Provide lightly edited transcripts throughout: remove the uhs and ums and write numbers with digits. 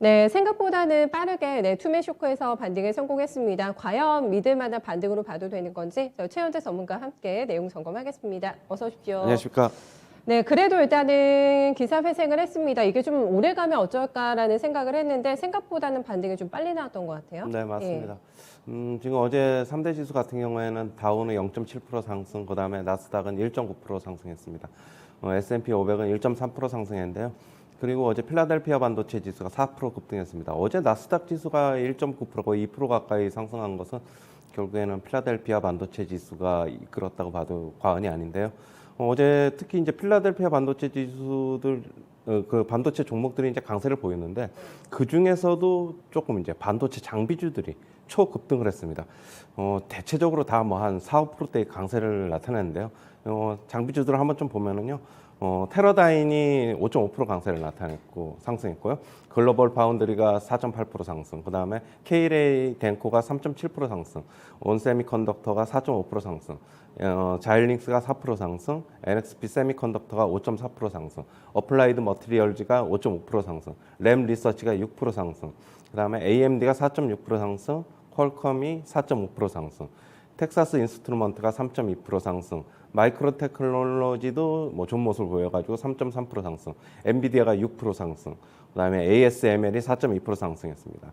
네, 생각보다는 빠르게 투매 쇼크에서 반등에 성공했습니다. 과연 믿을 만한 반등으로 봐도 되는 건지 저희 최현재 전문가와 함께 내용 점검하겠습니다. 어서 오십시오. 안녕하십니까. 네, 그래도 일단은 기사 회생을 했습니다. 이게 좀 오래 가면 어쩔까라는 생각을 했는데 생각보다는 반등이 좀 빨리 나왔던 것 같아요. 네, 예. 맞습니다. 지금 어제 3대 지수 같은 경우에는 다우는 0.7% 상승, 그 다음에 나스닥은 1.9% 상승했습니다. S&P 500은 1.3% 상승했는데요. 그리고 어제 필라델피아 반도체 지수가 4% 급등했습니다. 어제 나스닥 지수가 1.9% 거의 2% 가까이 상승한 것은 결국에는 필라델피아 반도체 지수가 이끌었다고 봐도 과언이 아닌데요. 어제 특히 이제 필라델피아 반도체 지수들 그 반도체 종목들이 이제 강세를 보였는데 그 중에서도 조금 이제 반도체 장비주들이 초급등을 했습니다. 대체적으로 다 뭐 한 4, 5%대의 강세를 나타냈는데요. 장비주들을 한번 좀 보면은요. 테러다인이 5.5% 강세를 나타냈고 상승했고요. 글로벌 파운드리가 4.8% 상승, 그 다음에 K-레이 덴코가 3.7% 상승, 온세미컨덕터가 4.5% 상승, 자일링스가 4% 상승, NXP 세미컨덕터가 5.4% 상승, 어플라이드 머티리얼즈가 5.5% 상승, 램 리서치가 6% 상승, 그 다음에 AMD가 4.6% 상승, 퀄컴이 4.5% 상승, 텍사스 인스트루먼트가 3.2% 상승, 마이크로 테크놀로지도 뭐 좋은 모습을 보여가지고 3.3% 상승, 엔비디아가 6% 상승, 그다음에 ASML이 4.2% 상승했습니다.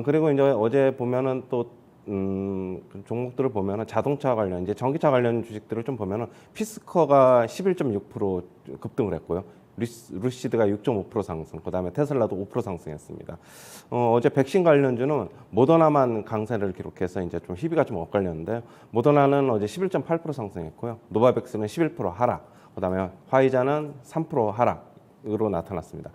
그리고 이제 어제 보면은 또 그 종목들을 보면은 자동차 관련 이제 전기차 관련 주식들을 좀 보면은 피스커가 11.6% 급등을 했고요. 루시드가 6.5% 상승, 그다음에 테슬라도 5% 상승했습니다. 어제 백신 관련주는 모더나만 강세를 기록해서 이제 좀 희비가 좀 엇갈렸는데 모더나는 어제 11.8% 상승했고요. 노바백스는 11% 하락, 그다음에 화이자는 3% 하락으로 나타났습니다.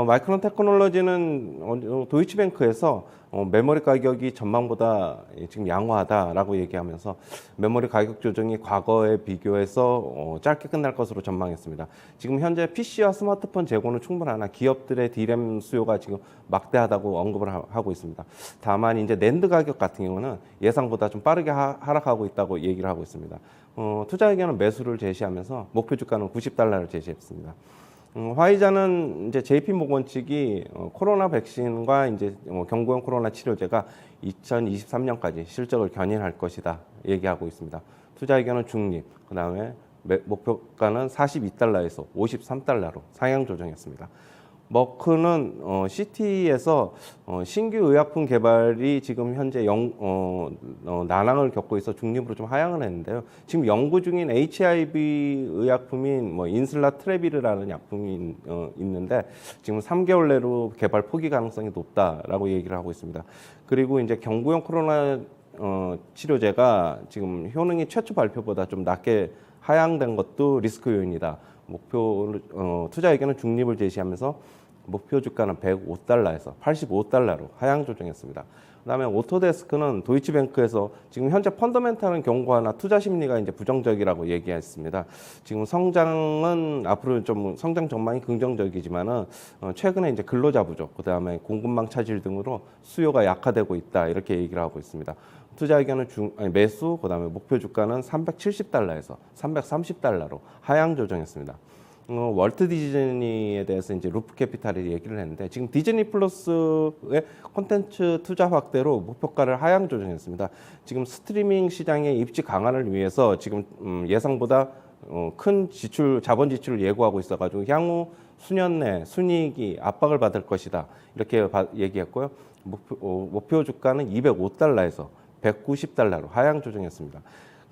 마이크론 테크놀로지는 도이치뱅크에서 메모리 가격이 전망보다 지금 양호하다라고 얘기하면서 메모리 가격 조정이 과거에 비교해서 짧게 끝날 것으로 전망했습니다. 지금 현재 PC와 스마트폰 재고는 충분하나 기업들의 D램 수요가 지금 막대하다고 언급을 하고 있습니다. 다만 이제 낸드 가격 같은 경우는 예상보다 좀 빠르게 하락하고 있다고 얘기를 하고 있습니다. 투자 의견은 매수를 제시하면서 목표 주가는 $90를 제시했습니다. 화이자는 이제 JP모건 측이 코로나 백신과 이제 경구용 코로나 치료제가 2023년까지 실적을 견인할 것이다 얘기하고 있습니다. 투자 의견은 중립, 그 다음에 목표가는 $42에서 $53로 상향 조정했습니다. 머크는 CT에서 신규 의약품 개발이 지금 현재 난항을 겪고 있어 중립으로 좀 하향을 했는데요. 지금 연구 중인 HIV 의약품인 뭐 인슬라트레비르라는 약품이 있는데 지금 3개월 내로 개발 포기 가능성이 높다라고 얘기를 하고 있습니다. 그리고 이제 경구용 코로나 치료제가 지금 효능이 최초 발표보다 좀 낮게 하향된 것도 리스크 요인이다. 투자 의견은 중립을 제시하면서 목표 주가는 $105에서 $85로 하향 조정했습니다. 그다음에 오토데스크는 도이치뱅크에서 지금 현재 펀더멘탈은 경고하나 투자 심리가 이제 부정적이라고 얘기했습니다. 지금 성장은 앞으로 좀 성장 전망이 긍정적이지만은 최근에 이제 근로자 부족, 그다음에 공급망 차질 등으로 수요가 약화되고 있다 이렇게 얘기를 하고 있습니다. 투자 의견은 매수, 그다음에 목표 주가는 $370에서 $330로 하향 조정했습니다. 월트 디즈니에 대해서 이제 루프 캐피탈이 얘기를 했는데 지금 디즈니 플러스의 콘텐츠 투자 확대로 목표가를 하향 조정했습니다. 지금 스트리밍 시장의 입지 강화를 위해서 지금 예상보다 큰 자본 지출을 예고하고 있어가지고 향후 수년 내 순이익이 압박을 받을 것이다 이렇게 얘기했고요. 목표 주가는 $205에서 $190로 하향 조정했습니다.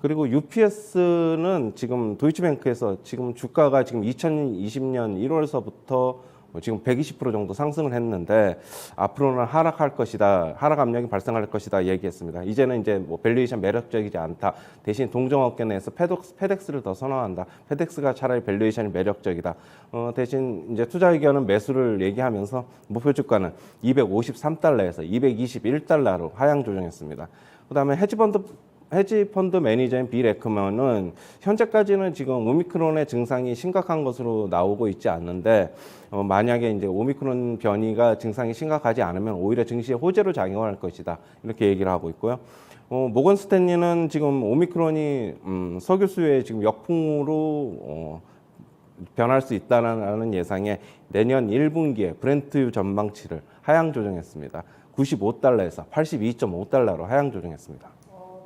그리고 UPS는 지금 도이치뱅크에서 지금 주가가 지금 2020년 1월서부터 지금 120% 정도 상승을 했는데 앞으로는 하락할 것이다, 하락 압력이 발생할 것이다 얘기했습니다. 이제는 이제 뭐 밸류에이션 매력적이지 않다. 대신 동종업계 내에서 페덱스를 더 선호한다. 페덱스가 차라리 밸류에이션이 매력적이다. 대신 이제 투자 의견은 매수를 얘기하면서 목표 주가는 $253에서 $221로 하향 조정했습니다. 그다음에 헤지펀드 매니저인 빌 에크먼은 현재까지는 지금 오미크론의 증상이 심각한 것으로 나오고 있지 않는데 만약에 이제 오미크론 변이가 증상이 심각하지 않으면 오히려 증시에 호재로 작용할 것이다 이렇게 얘기를 하고 있고요. 모건 스탠리는 지금 오미크론이 석유 수요에 지금 역풍으로 변할 수 있다는 예상에 내년 1분기에 브렌트유 전망치를 하향 조정했습니다. 95달러에서 82.5달러로 하향 조정했습니다.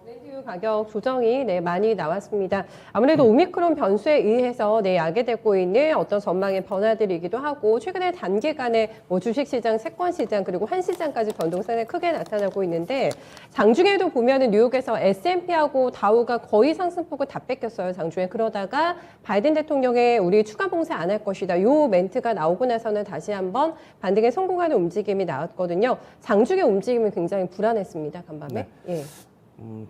브렌트유 가격 조정이 많이 나왔습니다. 아무래도 오미크론 변수에 의해서 야기되고 있는 어떤 전망의 변화들이기도 하고 최근에 단기간에 주식시장, 채권시장 그리고 한시장까지 변동성이 크게 나타나고 있는데 장중에도 보면은 뉴욕에서 S&P하고 다우가 거의 상승폭을 다 뺏겼어요. 장중에. 그러다가 바이든 대통령의 우리 추가 봉쇄 안 할 것이다. 요 멘트가 나오고 나서는 다시 한번 반등에 성공하는 움직임이 나왔거든요. 장중의 움직임은 굉장히 불안했습니다. 간밤에. 네. 예.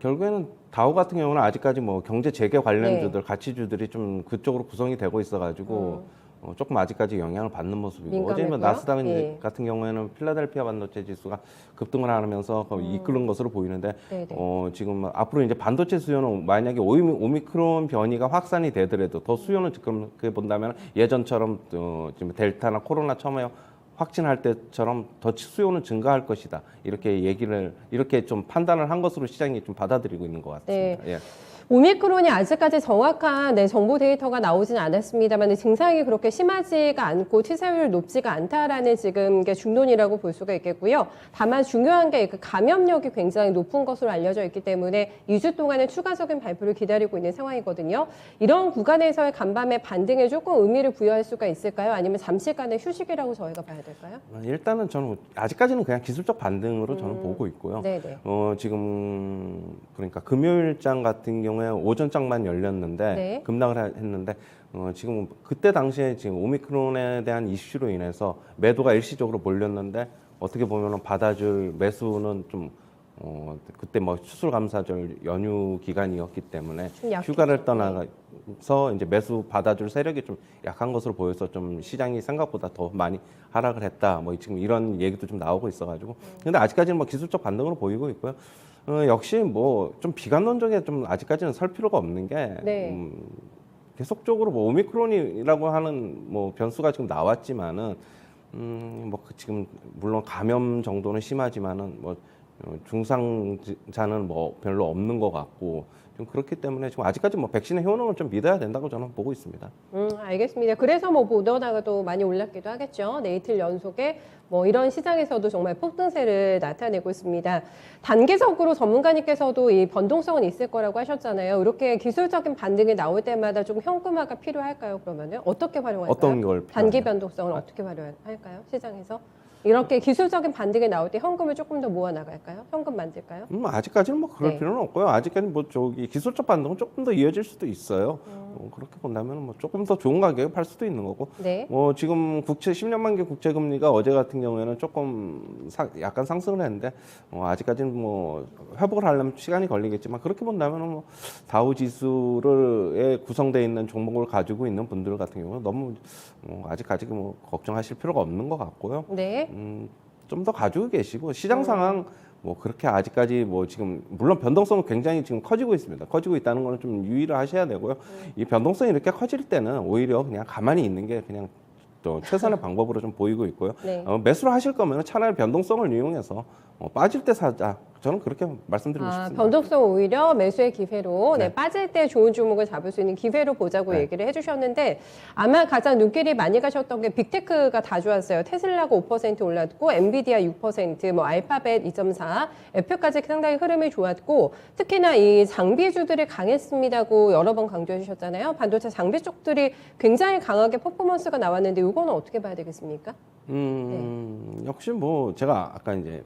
결국에는 다우 같은 경우는 아직까지 뭐 경제 재개 관련주들, 네. 가치주들이 좀 그쪽으로 구성이 되고 있어가지고 조금 아직까지 영향을 받는 모습이고 어제 민감했고요. 나스닥 예. 같은 경우에는 필라델피아 반도체 지수가 급등을 하면서 이끄는 것으로 보이는데 네네. 지금 앞으로 이제 반도체 수요는 만약에 오미크론 변이가 확산이 되더라도 더 수요는 지금 그렇게 본다면 예전처럼 지금 델타나 코로나 처음에 확진할 때처럼 더 수요는 증가할 것이다. 이렇게 좀 판단을 한 것으로 시장이 좀 받아들이고 있는 것 같습니다. 예. 오미크론이 아직까지 정확한 정보 데이터가 나오진 않았습니다만 증상이 그렇게 심하지가 않고 치사율 높지가 않다라는 지금 게 중론이라고 볼 수가 있겠고요. 다만 중요한 게 그 감염력이 굉장히 높은 것으로 알려져 있기 때문에 2주 동안의 추가적인 발표를 기다리고 있는 상황이거든요. 이런 구간에서의 간밤의 반등에 조금 의미를 부여할 수가 있을까요? 아니면 잠시간의 휴식이라고 저희가 봐야 될까요? 일단은 저는 아직까지는 그냥 기술적 반등으로 저는 보고 있고요. 네네. 지금 그러니까 금요일장 같은 경우에 오전장만 열렸는데 네. 급락을 했는데 지금 그때 당시에 지금 오미크론에 대한 이슈로 인해서 매도가 일시적으로 몰렸는데 어떻게 보면은 받아줄 매수는 좀 그때 뭐 추수감사절 연휴 기간이었기 때문에 휴가를 떠나서 이제 매수 받아줄 세력이 좀 약한 것으로 보여서 좀 시장이 생각보다 더 많이 하락을 했다. 뭐 지금 이런 얘기도 좀 나오고 있어가지고 근데 아직까지는 뭐 기술적 반등으로 보이고 있고요. 역시 뭐 좀 비관론적에 좀 아직까지는 설 필요가 없는 게 네. 계속적으로 뭐 오미크론이라고 하는 뭐 변수가 지금 나왔지만은 뭐 지금 물론 감염 정도는 심하지만은 뭐 중상자는 뭐 별로 없는 것 같고 좀 그렇기 때문에 지금 아직까지 뭐 백신의 효능을 좀 믿어야 된다고 저는 보고 있습니다. 알겠습니다. 그래서 뭐 모더나가도 많이 올랐기도 하겠죠. 네, 이틀 연속에 뭐 이런 시장에서도 정말 폭등세를 나타내고 있습니다. 단기적으로 전문가님께서도 이 변동성은 있을 거라고 하셨잖아요. 이렇게 기술적인 반등이 나올 때마다 좀 현금화가 필요할까요? 그러면은 어떻게 활용할까요? 어떤 걸 단기 필요하나요? 변동성을 어떻게 활용할까요? 시장에서? 이렇게 기술적인 반등이 나올 때 현금을 조금 더 모아 나갈까요? 현금 만들까요? 아직까지는 뭐 그럴 네. 필요는 없고요. 아직까지는 뭐 저기 기술적 반등은 조금 더 이어질 수도 있어요. 그렇게 본다면 뭐 조금 더 좋은 가격에 팔 수도 있는 거고. 네. 뭐 지금 10년 만기 국채 금리가 어제 같은 경우에는 조금 약간 상승을 했는데 아직까지는 뭐 회복을 하려면 시간이 걸리겠지만 그렇게 본다면 뭐 다우 지수에 구성되어 있는 종목을 가지고 있는 분들 같은 경우는 너무 아직까지 뭐 걱정하실 필요가 없는 것 같고요. 네. 좀 더 가지고 계시고 시장 상황 뭐 그렇게 아직까지 뭐 지금 물론 변동성은 굉장히 지금 커지고 있습니다. 커지고 있다는 거는 좀 유의를 하셔야 되고요. 이 변동성이 이렇게 커질 때는 오히려 그냥 가만히 있는 게 그냥 또 최선의 방법으로 좀 보이고 있고요. 네. 매수를 하실 거면 차라리 변동성을 이용해서 빠질 때 사자. 저는 그렇게 말씀드리고 싶습니다. 변동성 오히려 매수의 기회로 네. 빠질 때 좋은 종목을 잡을 수 있는 기회로 보자고 네. 얘기를 해주셨는데 아마 가장 눈길이 많이 가셨던 게 빅테크가 다 좋았어요. 테슬라가 5% 올랐고 엔비디아 6%, 뭐 알파벳 2.4, 애플까지 상당히 흐름이 좋았고 특히나 이 장비주들이 강했습니다고 여러 번 강조해 주셨잖아요. 반도체 장비 쪽들이 굉장히 강하게 퍼포먼스가 나왔는데 이거는 어떻게 봐야 되겠습니까? 역시 뭐 제가 아까 이제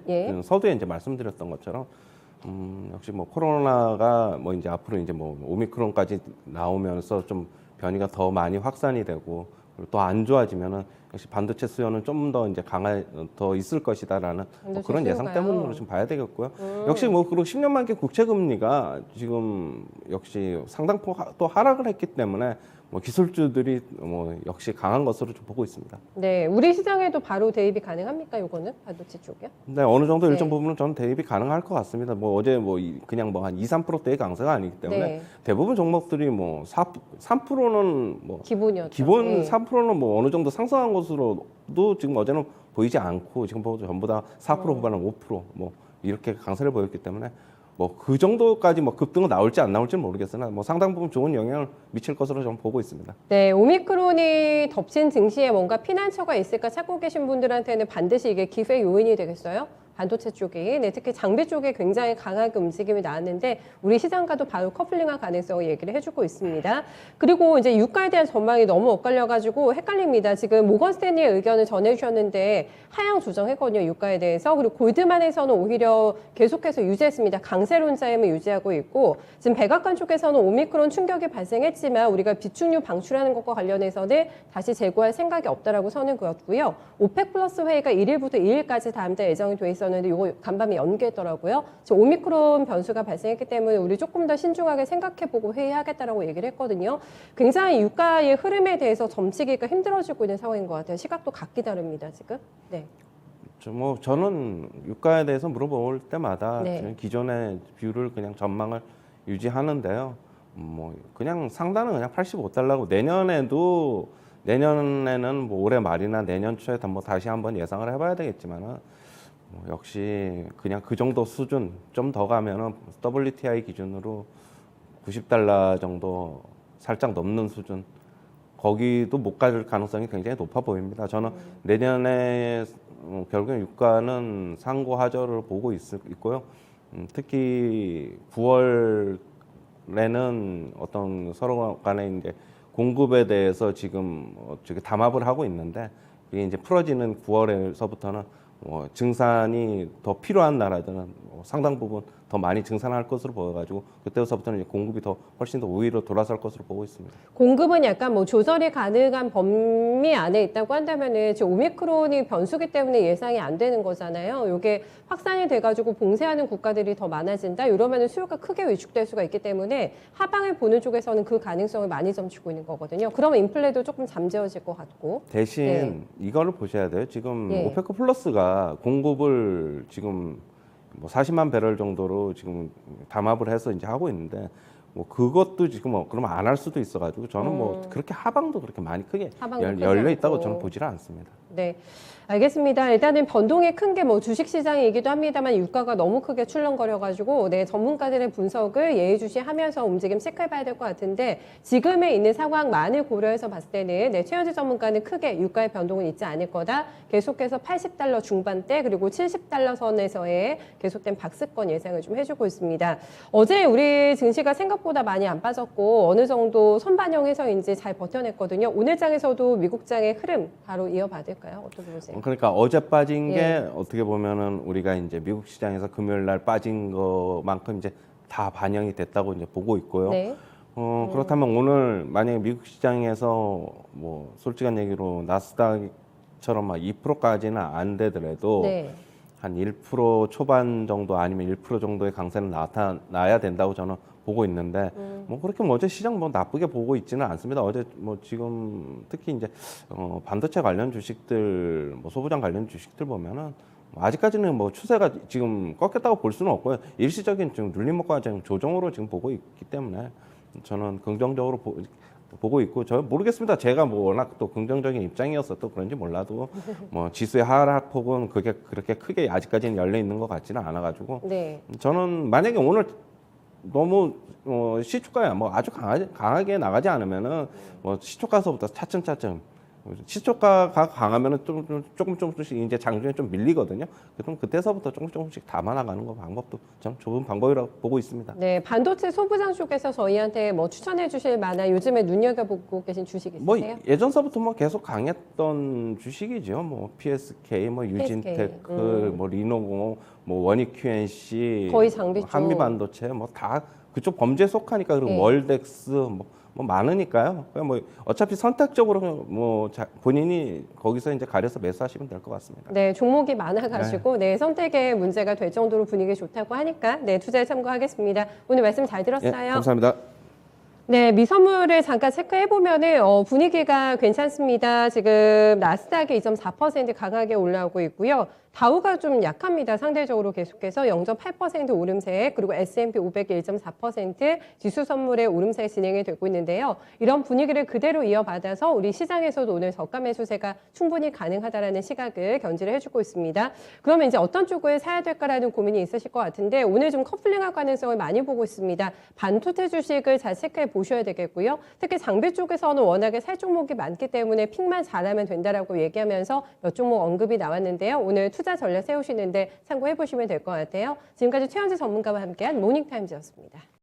예. 서두에 이제 말씀드렸던 것처럼 역시 뭐 코로나가 뭐 이제 앞으로 이제 뭐 오미크론까지 나오면서 좀 변이가 더 많이 확산이 되고 또 안 좋아지면은 역시 반도체 수요는 좀 더 이제 더 있을 것이다라는 뭐 그런 예상 수요가요? 때문으로 좀 봐야 되겠고요. 역시 뭐 그리고 10년 만기 국채 금리가 지금 역시 상당폭 또 하락을 했기 때문에 뭐 기술주들이 뭐 역시 강한 것으로 좀 보고 있습니다. 네, 우리 시장에도 바로 대입이 가능합니까? 이거는 반도체 쪽이요? 네, 어느 정도 일정 네. 부분은 저는 대입이 가능할 것 같습니다. 뭐 어제 뭐 그냥 뭐 한 2, 3%대의 강세가 아니기 때문에 네. 대부분 종목들이 뭐 3%는 뭐 기본이었죠. 기본 네. 3%는 뭐 어느 정도 상승한 것으로도 지금 어제는 보이지 않고 지금 전부 다 4% 후반은 5%뭐 이렇게 강세를 보였기 때문에 뭐 그 정도까지 뭐 급등은 나올지 안 나올지는 모르겠으나 뭐 상당 부분 좋은 영향을 미칠 것으로 저는 보고 있습니다. 네, 오미크론이 덮친 증시에 뭔가 피난처가 있을까 찾고 계신 분들한테는 반드시 이게 기회 요인이 되겠어요? 반도체 쪽이, 네, 특히 장비 쪽에 굉장히 강하게 움직임이 나왔는데 우리 시장과도 바로 커플링할 가능성을 얘기를 해주고 있습니다. 그리고 이제 유가에 대한 전망이 너무 엇갈려가지고 헷갈립니다. 지금 모건 스탠리의 의견을 전해주셨는데 하향 조정했거든요, 유가에 대해서. 그리고 골드만에서는 오히려 계속해서 유지했습니다. 강세론자임을 유지하고 있고 지금 백악관 쪽에서는 오미크론 충격이 발생했지만 우리가 비축류 방출하는 것과 관련해서는 다시 재고할 생각이 없다라고 선을 그었고요. 오펙 플러스 회의가 1일부터 2일까지 다음 달 예정이 돼 있었는데 이거 간밤에 연기했더라고요. 지금 오미크론 변수가 발생했기 때문에 우리 조금 더 신중하게 생각해보고 회의하겠다라고 얘기를 했거든요. 굉장히 유가의 흐름에 대해서 점치기가 힘들어지고 있는 상황인 것 같아요. 시각도 각기 다릅니다, 지금. 네. 뭐 저는 유가에 대해서 물어볼 때마다 네. 기존의 뷰를 그냥 전망을 유지하는데요. 뭐 그냥 상단은 그냥 85달러고 내년에는 뭐 올해 말이나 내년 초에 뭐 다시 한번 예상을 해봐야 되겠지만은 뭐 역시 그냥 그 정도 수준 좀 더 가면은 WTI 기준으로 90달러 정도 살짝 넘는 수준 거기도 못 갈 가능성이 굉장히 높아 보입니다. 저는 내년에 결국엔 유가는 상고 하저를 보고 있고요. 특히 9월에는 어떤 서로 간에 이제 공급에 대해서 지금 담합을 하고 있는데 이게 이제 풀어지는 9월에서부터는 증산이 더 필요한 나라들은 상당 부분 더 많이 증산할 것으로 보여가지고 그때부터는 이제 공급이 훨씬 더 우위로 돌아설 것으로 보고 있습니다. 공급은 약간 뭐 조절이 가능한 범위 안에 있다고 한다면은 지금 오미크론이 변수기 때문에 예상이 안 되는 거잖아요. 이게 확산이 돼가지고 봉쇄하는 국가들이 더 많아진다. 이러면은 수요가 크게 위축될 수가 있기 때문에 하방을 보는 쪽에서는 그 가능성을 많이 점치고 있는 거거든요. 그러면 인플레도 조금 잠재워질 것 같고. 대신 네. 이거를 보셔야 돼요. 지금 예. 오페크 플러스가 공급을 지금 뭐 40만 배럴 정도로 지금 담합을 해서 이제 하고 있는데 뭐 그것도 지금 그러면 안 할 수도 있어가지고 저는 뭐 그렇게 하방도 그렇게 많이 크게 하방도 크지 열려 있다고 않고. 저는 보지를 않습니다. 네, 알겠습니다. 일단은 변동이 큰 게 뭐 주식시장이기도 합니다만 유가가 너무 크게 출렁거려가지고 네, 전문가들의 분석을 예의주시하면서 움직임 체크해봐야 될 것 같은데 지금에 있는 상황만을 고려해서 봤을 때는 네, 최현지 전문가는 크게 유가의 변동은 있지 않을 거다. 계속해서 80달러 중반대 그리고 70달러 선에서의 계속된 박스권 예상을 좀 해주고 있습니다. 어제 우리 증시가 생각보다 많이 안 빠졌고 어느 정도 선반영해서인지 잘 버텨냈거든요. 오늘 장에서도 미국장의 흐름 바로 이어받을까요? 어떻게 보세요? 그러니까 어제 빠진 게 예. 어떻게 보면은 우리가 이제 미국 시장에서 금요일 날 빠진 것만큼 이제 다 반영이 됐다고 이제 보고 있고요. 네. 그렇다면 오늘 만약에 미국 시장에서 뭐 솔직한 얘기로 나스닥처럼 막 2%까지는 안 되더라도 네. 한 1% 초반 정도 아니면 1% 정도의 강세는 나타나야 된다고 저는 보고 있는데 뭐 그렇게 뭐 어제 시장 뭐 나쁘게 보고 있지는 않습니다. 어제 뭐 지금 특히 이제 반도체 관련 주식들, 뭐 소부장 관련 주식들 보면은 아직까지는 뭐 추세가 지금 꺾였다고 볼 수는 없고요. 일시적인 지금 눌림목과 지금 조정으로 지금 보고 있기 때문에 저는 긍정적으로 보고 있고 저 모르겠습니다. 제가 뭐 워낙 또 긍정적인 입장이어서 또 그런지 몰라도 뭐 지수의 하락폭은 그게 그렇게 크게 아직까지는 열려 있는 것 같지는 않아가지고 네. 저는 만약에 오늘 너무 시초가야 뭐 아주 강하게 나가지 않으면은 뭐 시초가서부터 차츰차츰 시초가가 강하면은 조금씩 이제 장중에 좀 밀리거든요. 그럼 그때서부터 조금씩 담아나가는 거 방법도 참 좋은 방법이라고 보고 있습니다. 네, 반도체 소부장 쪽에서 저희한테 뭐 추천해 주실 만한 요즘에 눈여겨보고 계신 주식 뭐 있으세요? 예전서부터 뭐 계속 강했던 주식이죠. 뭐 PSK, 뭐 유진테크, 뭐 리노공, 뭐 원익 QNC, 거의 장비 쪽. 한미반도체 뭐 다 그쪽 범죄에 속하니까 그리고 네. 월덱스 뭐 많으니까요. 그냥 뭐 어차피 선택적으로 뭐 본인이 거기서 이제 가려서 매수하시면 될 것 같습니다. 네, 종목이 많아가지고 네, 선택에 문제가 될 정도로 분위기 좋다고 하니까 네, 투자에 참고하겠습니다. 오늘 말씀 잘 들었어요. 예, 감사합니다. 네, 미선물을 잠깐 체크해보면은, 분위기가 괜찮습니다. 지금 나스닥이 2.4% 강하게 올라오고 있고요. 다우가 좀 약합니다. 상대적으로 계속해서 0.8% 오름세, 그리고 S&P 500이 1.4% 지수 선물의 오름세 진행이 되고 있는데요. 이런 분위기를 그대로 이어받아서 우리 시장에서도 오늘 저가 매수세가 충분히 가능하다라는 시각을 견지를 해주고 있습니다. 그러면 이제 어떤 쪽을 사야 될까라는 고민이 있으실 것 같은데 오늘 좀 커플링할 가능성을 많이 보고 있습니다. 반도체 주식을 잘 체크해 보셔야 되겠고요. 특히 장비 쪽에서는 워낙에 살 종목이 많기 때문에 픽만 잘하면 된다라고 얘기하면서 몇 종목 언급이 나왔는데요. 오늘 투자 전략 세우시는데 참고해 보시면 될 것 같아요. 지금까지 최현지 전문가와 함께한 모닝타임즈였습니다.